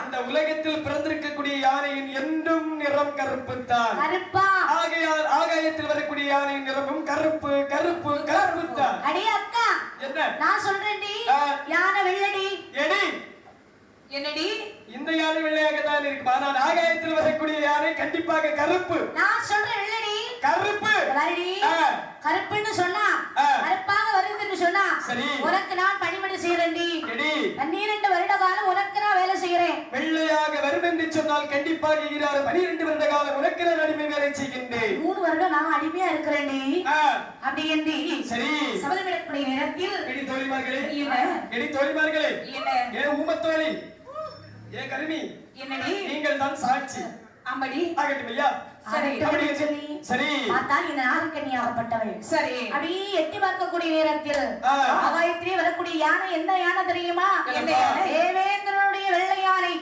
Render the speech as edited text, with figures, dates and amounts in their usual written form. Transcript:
இந்த உலகத்தில் பிறந்திருக்கக்கூடிய யானையின் என்றும் நிறம் கருப்பு தான். கருப்பா? ஆகையால் ஆகாயத்தில் வரக்கூடிய யானையின் நிறமும் கருப்பு கருப்பு கருப்பு தான். அடி அக்கா, என்ன நான் சொல்றேன்டி, யானை வெள்ளடி. எடி என்னடி? இந்த யானை வெள்ளையாக தான் இருக்கு, ஆனால் ஆகாயத்தில் வரக்கூடிய யானை கண்டிப்பாக கருப்பு. நான் சொல்றேன் வெள்ளடி கருப்பு. வரடி. கருப்புன்னு சொன்னா கருப்பாக வருதுன்னு சொன்னா சரி, உனக்கு நான் பணிமணி செய்யறேன்டி. எடி 12 வருட காலம் உனக்கு நான் வேலை செய்கிறேன். வெள்ளையாக வரும் என்று சொன்னால் கண்டிப்பாக 12 வருட காலம் உனக்கு நான் அடிமை வேலை செய்கின்றேன். 3 வருடம் நான் அடிமையா இருக்கிறேன்டி. அப்படி என்று சரி சபதமிடக்கூடிய நேரத்தில் எடி தோழிமார்களே, எடி தோழிமார்களே, ஏன் ஊமத்தோழி, ஏன் கருமி, என்னடி நீங்கள் தான் சாட்சி. அம்படி ஆகட்டும் ஐயா. சரி சரி பார்த்தால் இந்த நாகக்கன்னியாகப்பட்டவள். சரி அப்படி எட்டி பார்க்கக்கூடிய நேரத்தில் ஆகாயத்திலே வரக்கூடிய யானை எந்த யானை தெரியுமா? என்ன யானை? தேவேந்திரனுடைய வெள்ளை யானை.